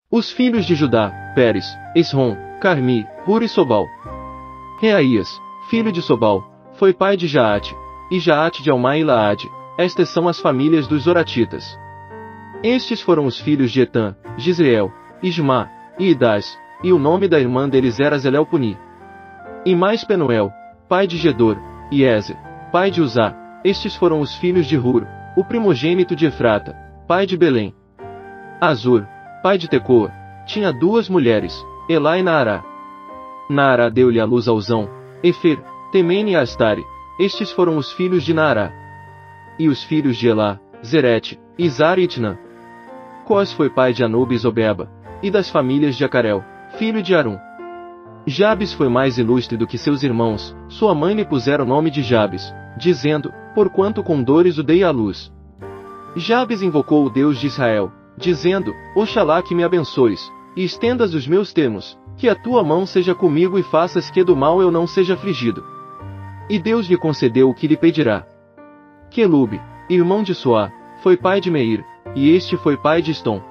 Os filhos de Judá: Pérez, Esrom, Carmi, Hur e Sobal. Reaías, filho de Sobal, foi pai de Jaate, e Jaate de Almá e Laade. Estas são as famílias dos Zoratitas. Estes foram os filhos de Etã, Gisreel, Ismá, e Idás, e o nome da irmã deles era Zelelpuni. E mais Penuel, pai de Gedor, e Ezer, pai de Uzá. Estes foram os filhos de Hur, o primogênito de Efrata, pai de Belém. Azur, pai de Tecoa, tinha duas mulheres, Elá e Naará. Naará deu-lhe à luz a Uzão, Efer, Temene e Astare. Estes foram os filhos de Naará. E os filhos de Elá: Zerete, Izar e Itnã. Cós foi pai de Anub e Zobeba, e das famílias de Acarel, filho de Arum. Jabes foi mais ilustre do que seus irmãos, sua mãe lhe pusera o nome de Jabes, dizendo: porquanto com dores o dei à luz. Jabes invocou o Deus de Israel, dizendo: Oxalá que me abençoes, e estendas os meus termos, que a tua mão seja comigo e faças que do mal eu não seja afligido. E Deus lhe concedeu o que lhe pedirá. Quelube, irmão de Suá, foi pai de Meir, e este foi pai de Estom.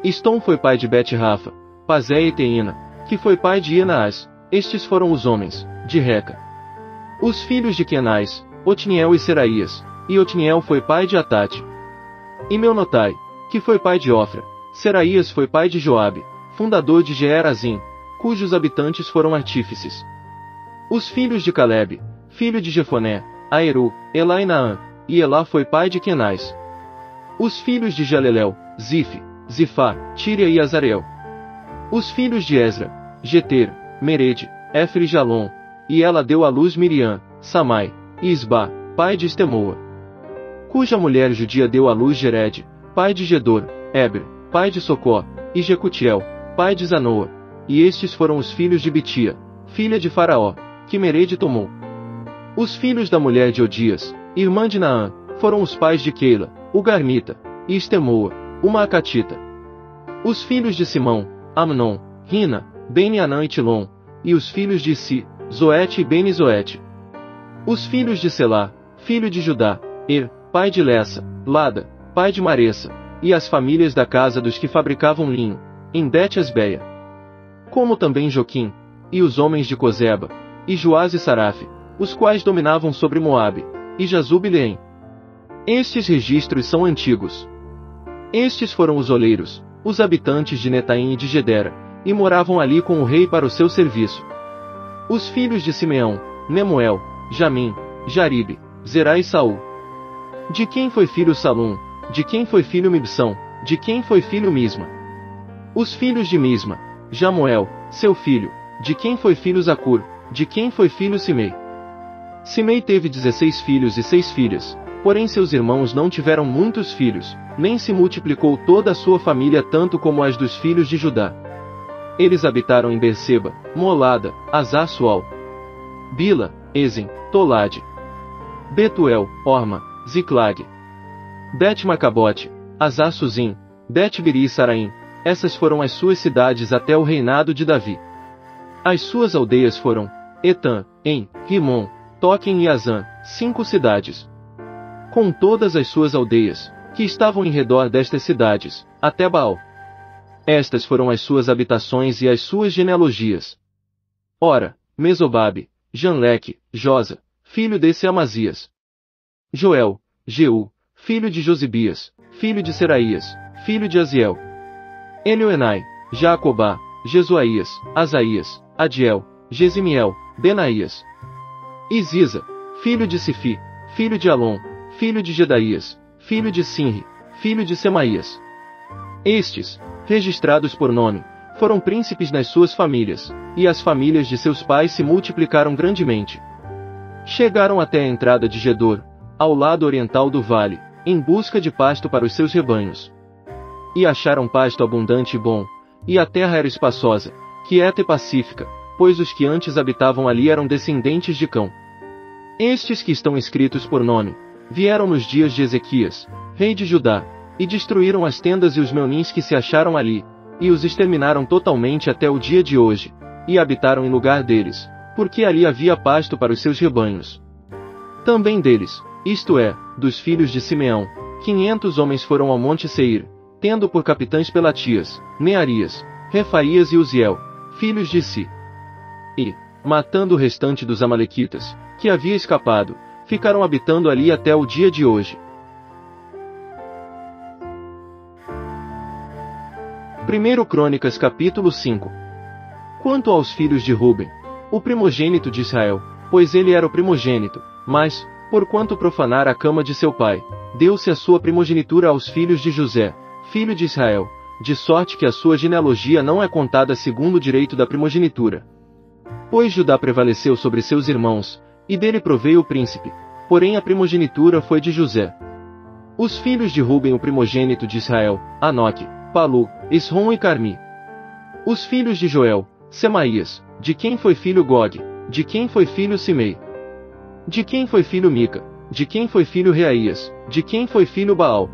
Estom foi pai de Bet-Rafa, Pazé e Teína, que foi pai de Enaás. Estes foram os homens de Reca. Os filhos de Kenais: Otniel e Seraías, e Otniel foi pai de Atate. E Meonotai, que foi pai de Ofra. Seraías foi pai de Joabe, fundador de Geerazim, cujos habitantes foram artífices. Os filhos de Calebe, filho de Jefoné: Aeru, Elá e Naã, e Elá foi pai de Kenais. Os filhos de Jalelel: Zife, Zifá, Tíria e Azareel. Os filhos de Ezra: Jeter, Mered, Éfer e Jalom, e ela deu à luz Miriam, Samai, e Isbá, pai de Estemoa. Cuja mulher judia deu à luz Jered, pai de Gedor, Eber, pai de Socó, e Jecutiel, pai de Zanoa. E estes foram os filhos de Bitia, filha de Faraó, que Mered tomou. Os filhos da mulher de Odias, irmã de Naã, foram os pais de Keila, o Garmita, e Estemoa, o Maacatita. Os filhos de Simão: Amnon, Rina, Ben-Anã e Tilom, e os filhos de Si: Zoete e Ben-Zoete. Os filhos de Selá, filho de Judá: pai de Lessa, Lada, pai de Maressa, e as famílias da casa dos que fabricavam linho, em Bet-Asbeia. Como também Joquim, e os homens de Cozeba, e Joás e Sarafe, os quais dominavam sobre Moabe, e Jazub e Leém. Estes registros são antigos. Estes foram os oleiros, os habitantes de Netaim e de Gedera, e moravam ali com o rei para o seu serviço. Os filhos de Simeão: Nemuel, Jamim, Jaribe, Zerá e Saul. De quem foi filho Salum? De quem foi filho Mibsão? De quem foi filho Misma? Os filhos de Misma: Jamuel, seu filho. De quem foi filho Zacur? De quem foi filho Simei? Simei teve 16 filhos e 6 filhas, porém seus irmãos não tiveram muitos filhos, nem se multiplicou toda a sua família tanto como as dos filhos de Judá. Eles habitaram em Berseba, Molada, Azar-Sual, Bila, Ezen, Tolade, Betuel, Orma, Ziclag, Bet-Macabote, Azar-Suzim, Bet-Biri e Saraim. Essas foram as suas cidades até o reinado de Davi. As suas aldeias foram Etã, En, Rimon, Toquem e Azã, 5 cidades. Com todas as suas aldeias, que estavam em redor destas cidades, até Baal. Estas foram as suas habitações e as suas genealogias. Ora, Mesobabe, Janleque, Josa, filho desse Amazias. Joel, Jeú, filho de Josibias, filho de Seraías, filho de Aziel. Elioenai, Jacobá, Jesuaías, Asaías, Adiel, Gesimiel, Benaías. Isiza, filho de Sifi, filho de Alom, filho de Gedaías, filho de Sinri, filho de Semaías. Estes, registrados por nome, foram príncipes nas suas famílias, e as famílias de seus pais se multiplicaram grandemente. Chegaram até a entrada de Gedor, ao lado oriental do vale, em busca de pasto para os seus rebanhos. E acharam pasto abundante e bom, e a terra era espaçosa, quieta e pacífica, pois os que antes habitavam ali eram descendentes de Cão. Estes que estão escritos por nome, vieram nos dias de Ezequias, rei de Judá, e destruíram as tendas e os meunins que se acharam ali, e os exterminaram totalmente até o dia de hoje, e habitaram em lugar deles, porque ali havia pasto para os seus rebanhos. Também deles, isto é, dos filhos de Simeão, 500 homens foram ao monte Seir, tendo por capitães Pelatias, Nearias, Refaias e Uziel, filhos de Si. E, matando o restante dos amalequitas, que havia escapado, ficaram habitando ali até o dia de hoje. 1 Crônicas capítulo 5. Quanto aos filhos de Ruben, o primogênito de Israel, pois ele era o primogênito, mas, porquanto profanara a cama de seu pai, deu-se a sua primogenitura aos filhos de José, filho de Israel, de sorte que a sua genealogia não é contada segundo o direito da primogenitura. Pois Judá prevaleceu sobre seus irmãos, e dele proveio o príncipe, porém a primogenitura foi de José. Os filhos de Ruben o primogênito de Israel, Anoque, Palu, Esrom e Carmi. Os filhos de Joel, Semaías, de quem foi filho Gog, de quem foi filho Simei, de quem foi filho Mica, de quem foi filho Reaías, de quem foi filho Baal,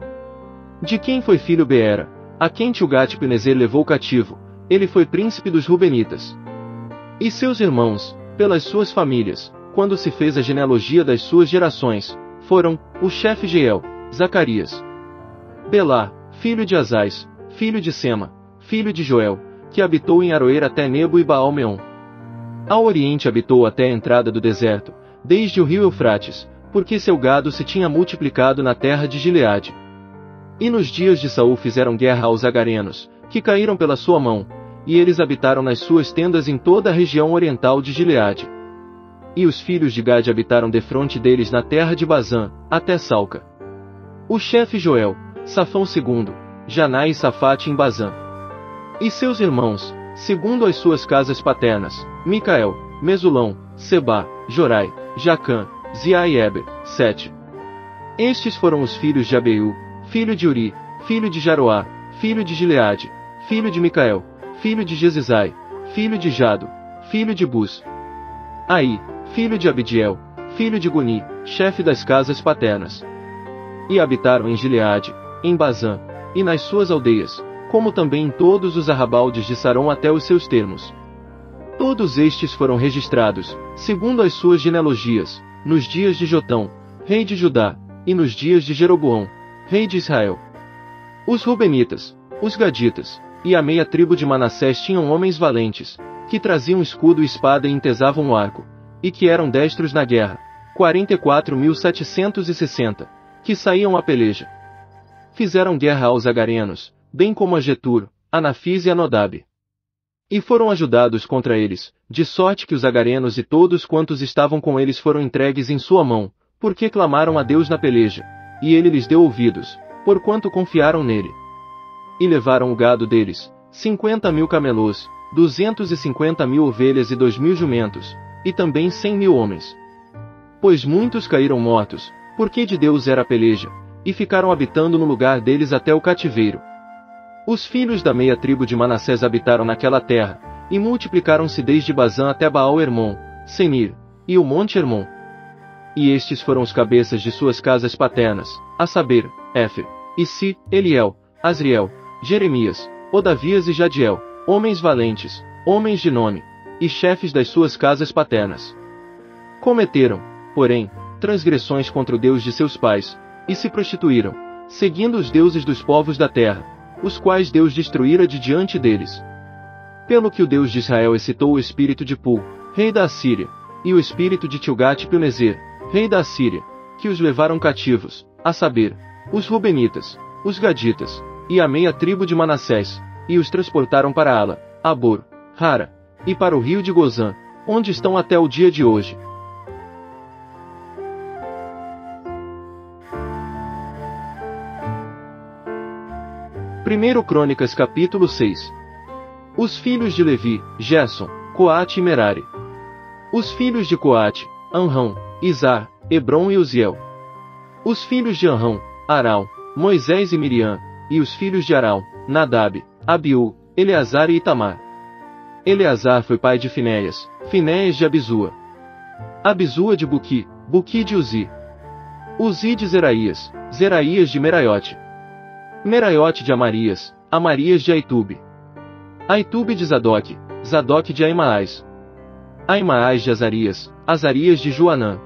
de quem foi filho Beera, a quem Tilgat-Pineser levou cativo, ele foi príncipe dos Rubenitas. E seus irmãos, pelas suas famílias, quando se fez a genealogia das suas gerações, foram, o chefe Jeiel, Zacarias, Belá, filho de Azais, filho de Sema, filho de Joel, que habitou em Aroer até Nebo e Baal-Meon. Ao oriente habitou até a entrada do deserto, desde o rio Eufrates, porque seu gado se tinha multiplicado na terra de Gileade. E nos dias de Saul fizeram guerra aos agarenos, que caíram pela sua mão, e eles habitaram nas suas tendas em toda a região oriental de Gileade. E os filhos de Gade habitaram defronte deles na terra de Bazã, até Salca. O chefe Joel, Safão II, Janá e Safate em Bazã. E seus irmãos, segundo as suas casas paternas, Micael, Mesulão, Sebá, Jorai, Jacã, Zia e Eber, 7. Estes foram os filhos de Abeiú, filho de Uri, filho de Jaroá, filho de Gileade, filho de Micael, filho de Jesizai, filho de Jado, filho de Bus. Aí, filho de Abidiel, filho de Guni, chefe das casas paternas. E habitaram em Gileade, em Bazã, e nas suas aldeias, como também em todos os arrabaldes de Saron até os seus termos. Todos estes foram registrados, segundo as suas genealogias, nos dias de Jotão, rei de Judá, e nos dias de Jeroboão, rei de Israel. Os Rubenitas, os Gaditas, e a meia tribo de Manassés tinham homens valentes, que traziam escudo e espada e entesavam o arco, e que eram destros na guerra, 44.760, que saíam à peleja. Fizeram guerra aos agarenos, bem como a Getur, a Nafis e a Nodab. E foram ajudados contra eles, de sorte que os agarenos e todos quantos estavam com eles foram entregues em sua mão, porque clamaram a Deus na peleja, e ele lhes deu ouvidos, porquanto confiaram nele. E levaram o gado deles, 50.000 camelôs, 250.000 ovelhas e 2.000 jumentos, e também 100.000 homens. Pois muitos caíram mortos, porque de Deus era a peleja, e ficaram habitando no lugar deles até o cativeiro. Os filhos da meia tribo de Manassés habitaram naquela terra, e multiplicaram-se desde Bazã até Baal-Hermon, Senir, e o monte Hermon. E estes foram os cabeças de suas casas paternas, a saber, Éfer, Issi, Eliel, Asriel, Jeremias, Odavias e Jadiel, homens valentes, homens de nome, e chefes das suas casas paternas. Cometeram, porém, transgressões contra o Deus de seus pais, e se prostituíram, seguindo os deuses dos povos da terra, os quais Deus destruíra de diante deles. Pelo que o Deus de Israel excitou o espírito de Pul, rei da Assíria, e o espírito de Tilgat-Pilneser, rei da Assíria, que os levaram cativos, a saber, os Rubenitas, os Gaditas, e a meia tribo de Manassés, e os transportaram para Ala, Abor, Rara, e para o rio de Gozã, onde estão até o dia de hoje. Primeiro Crônicas capítulo 6. Os filhos de Levi, Gerson, Coate e Merari. Os filhos de Coate, Anrão, Izar, Hebron e Uziel. Os filhos de Anrão, Arão, Moisés e Miriam, e os filhos de Arão, Nadab, Abiú, Eleazar e Itamar. Eleazar foi pai de Finéias, Finéias de Abisua. Abisua de Buqui, Buqui de Uzi. Uzi de Zeraías, Zeraías de Meraiote. Meraiote de Amarias, Amarias de Aitube. Aitube de Zadok, Zadok de Aimaás. Aimaás de Azarias, Azarias de Joanã.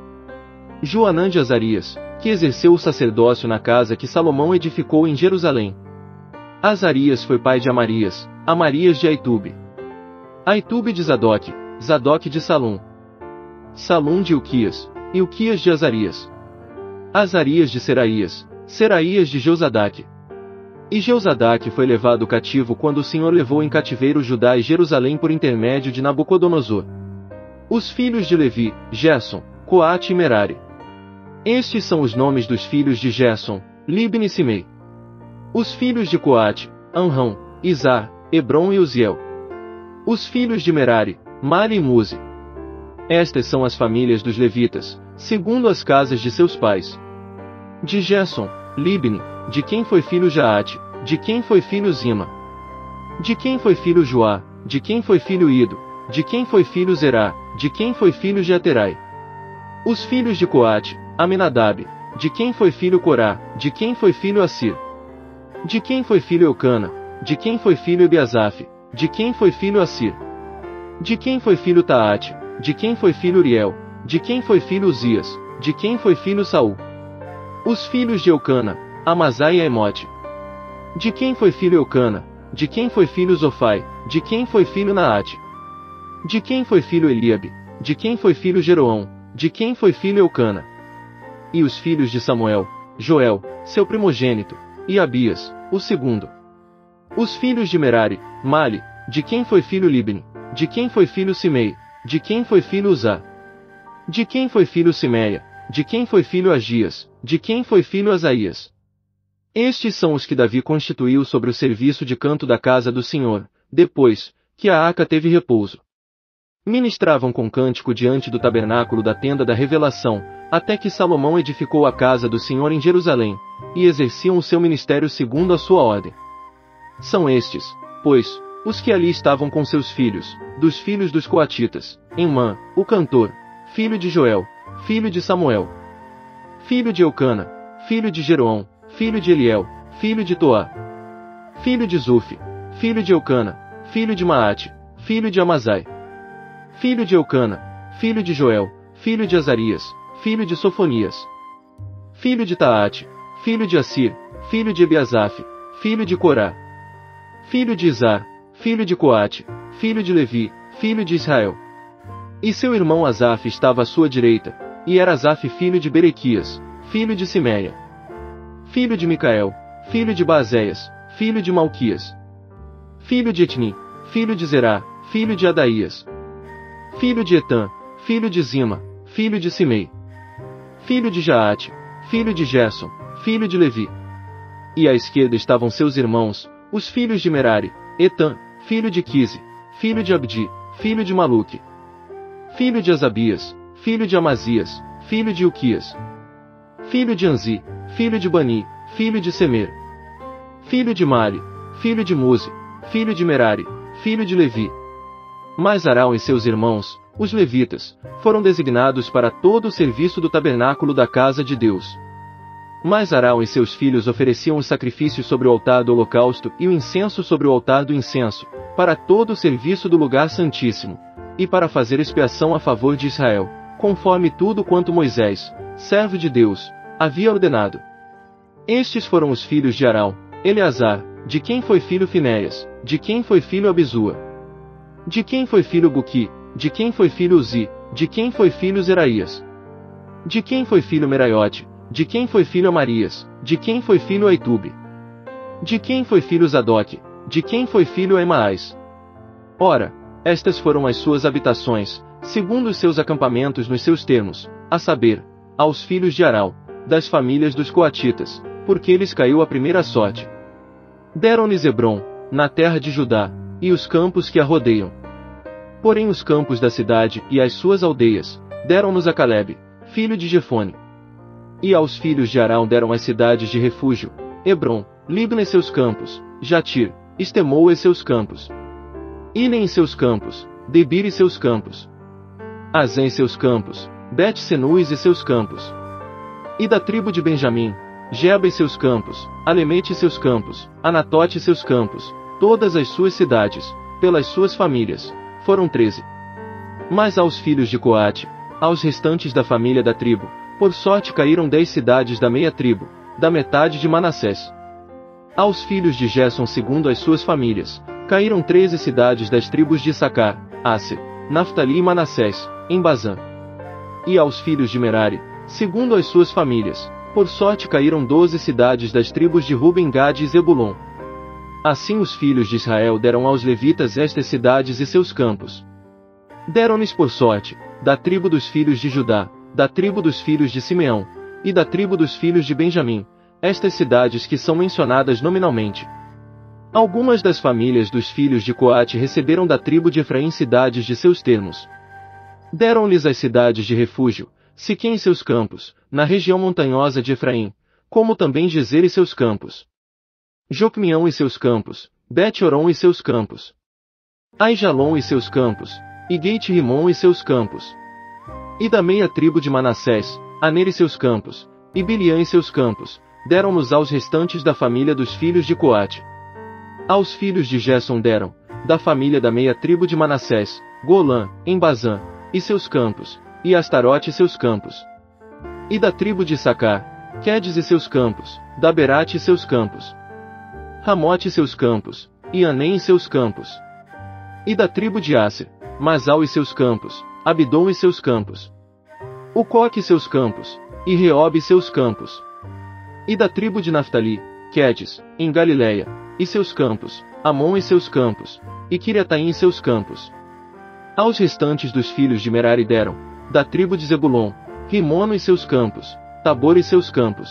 Joanã de Azarias, que exerceu o sacerdócio na casa que Salomão edificou em Jerusalém. Azarias foi pai de Amarias, Amarias de Aitube, Aitube de Zadok, Zadok de Salum, Salum de Ilquias, Ilquias de Azarias, Azarias de Seraías, Seraías de Jeozadaque. E Jeozadaque foi levado cativo quando o Senhor levou em cativeiro Judá e Jerusalém por intermédio de Nabucodonosor. Os filhos de Levi, Gerson, Coate e Merari. Estes são os nomes dos filhos de Gerson, Libni e Simei. Os filhos de Coate, Amrão, Izar, Hebron e Uziel. Os filhos de Merari, Mali e Muzi. Estas são as famílias dos levitas, segundo as casas de seus pais. De Gerson, Libni, de quem foi filho Jaate, de quem foi filho Zima. De quem foi filho Joá, de quem foi filho Ido, de quem foi filho Zerá, de quem foi filho Jeaterai. Os filhos de Coate, Aminadab, de quem foi filho Corá, de quem foi filho Assir. De quem foi filho Eucana, de quem foi filho Ebiasaf, de quem foi filho Assir. De quem foi filho Taate, de quem foi filho Uriel, de quem foi filho Uzias, de quem foi filho Saul. Os filhos de Eucana, Amazai e Emote. De quem foi filho Eucana, de quem foi filho Zofai, de quem foi filho Naate. De quem foi filho Eliabe, de quem foi filho Jeroão, de quem foi filho Eucana. E os filhos de Samuel, Joel, seu primogênito, e Abias, o segundo. Os filhos de Merari, Mali, de quem foi filho Libni, de quem foi filho Simei, de quem foi filho Uzá. De quem foi filho Simeia, de quem foi filho Agias, de quem foi filho Asaías. Estes são os que Davi constituiu sobre o serviço de canto da casa do Senhor, depois que a arca teve repouso. Ministravam com cântico diante do tabernáculo da tenda da revelação, até que Salomão edificou a casa do Senhor em Jerusalém, e exerciam o seu ministério segundo a sua ordem. São estes, pois, os que ali estavam com seus filhos, dos filhos dos coatitas, Emã, o cantor, filho de Joel, filho de Samuel, filho de Eucana, filho de Jeroão, filho de Eliel, filho de Toá, filho de Zufi, filho de Eucana, filho de Maate, filho de Amazai, filho de Eucana, filho de Joel, filho de Azarias, filho de Sofonias, filho de Taate, filho de Assir, filho de Ebiasaf, filho de Corá, filho de Izar, filho de Coate, filho de Levi, filho de Israel. E seu irmão Asaf estava à sua direita, e era Asaf filho de Berequias, filho de Simeia, filho de Micael, filho de Baazéias, filho de Malquias, filho de Etni, filho de Zerá, filho de Adaías, filho de Etã, filho de Zima, filho de Simei, filho de Jaate, filho de Gerson, filho de Levi. E à esquerda estavam seus irmãos, os filhos de Merari, Etã, filho de Quise, filho de Abdi, filho de Maluque, filho de Asabias, filho de Amazias, filho de Ilquias, filho de Anzi, filho de Bani, filho de Semer, filho de Mali, filho de Muzi, filho de Merari, filho de Levi. Mas Arão e seus irmãos, os levitas, foram designados para todo o serviço do tabernáculo da casa de Deus. Mas Arão e seus filhos ofereciam os sacrifícios sobre o altar do holocausto e o incenso sobre o altar do incenso, para todo o serviço do lugar santíssimo, e para fazer expiação a favor de Israel, conforme tudo quanto Moisés, servo de Deus, havia ordenado. Estes foram os filhos de Arão, Eleazar, de quem foi filho Finéias, de quem foi filho Abisua, de quem foi filho Buqui, de quem foi filho Uzi, de quem foi filho Zeraías, de quem foi filho Meraiote, de quem foi filho Amarias, de quem foi filho Aitube, de quem foi filho Zadok, de quem foi filho Aimaas. Ora, estas foram as suas habitações, segundo os seus acampamentos nos seus termos, a saber, aos filhos de Arão, das famílias dos coatitas, porque lhes caiu a primeira sorte. Deram-lhes Hebrom, na terra de Judá, e os campos que a rodeiam. Porém os campos da cidade e as suas aldeias, deram-nos a Calebe, filho de Jefone. E aos filhos de Arão deram as cidades de refúgio, Hebrom, Libna e seus campos, Jatir, Estemoa e seus campos, Ilem e seus campos, Debir e seus campos, Azem e seus campos, Bet-Senus e seus campos. E da tribo de Benjamim, Geba e seus campos, Alemete e seus campos, Anatote e seus campos, todas as suas cidades, pelas suas famílias, foram 13. Mas aos filhos de Coate, aos restantes da família da tribo, por sorte caíram 10 cidades da meia tribo, da metade de Manassés. Aos filhos de Gerson segundo as suas famílias, caíram 13 cidades das tribos de Issacar, Aser, Naftali e Manassés, em Bazã. E aos filhos de Merari, segundo as suas famílias, por sorte caíram 12 cidades das tribos de Ruben, Gade e Zebulon. Assim os filhos de Israel deram aos levitas estas cidades e seus campos. Deram-lhes por sorte, da tribo dos filhos de Judá, da tribo dos filhos de Simeão, e da tribo dos filhos de Benjamim, estas cidades que são mencionadas nominalmente. Algumas das famílias dos filhos de Coate receberam da tribo de Efraim cidades de seus termos. Deram-lhes as cidades de refúgio, Siquém e seus campos, na região montanhosa de Efraim, como também Gezer e seus campos, Jocmeão e seus campos, Bet-Horon e seus campos, Aijalon e seus campos, e Geit-Rimon e seus campos. E da meia tribo de Manassés, Aner e seus campos, e Biliã e seus campos, deram-nos aos restantes da família dos filhos de Coate. Aos filhos de Gerson deram, da família da meia tribo de Manassés, Golã, em Bazã, e seus campos, e Astarote e seus campos. E da tribo de Issacar, Quedes e seus campos, Daberate e seus campos, Ramote e seus campos, e Anem e seus campos. E da tribo de Aser, Masal e seus campos, Abidom e seus campos, Ucoque e seus campos, e Reob e seus campos. E da tribo de Naftali, Quedes, em Galileia, e seus campos, Amon e seus campos, e Quiriataim e seus campos. Aos restantes dos filhos de Merari deram, da tribo de Zebulon, Rimono e seus campos, Tabor e seus campos.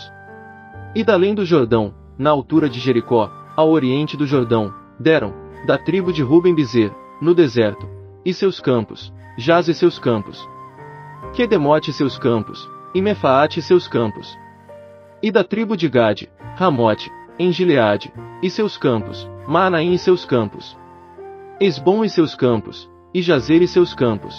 E da além do Jordão, na altura de Jericó, ao oriente do Jordão, deram, da tribo de Ruben Bizer, no deserto, e seus campos, Jaz e seus campos, Quedemote e seus campos, e Mefaate e seus campos. E da tribo de Gade, Ramote, em Gileade, e seus campos, Maanaim e seus campos, Esbom e seus campos, e Jazer e seus campos.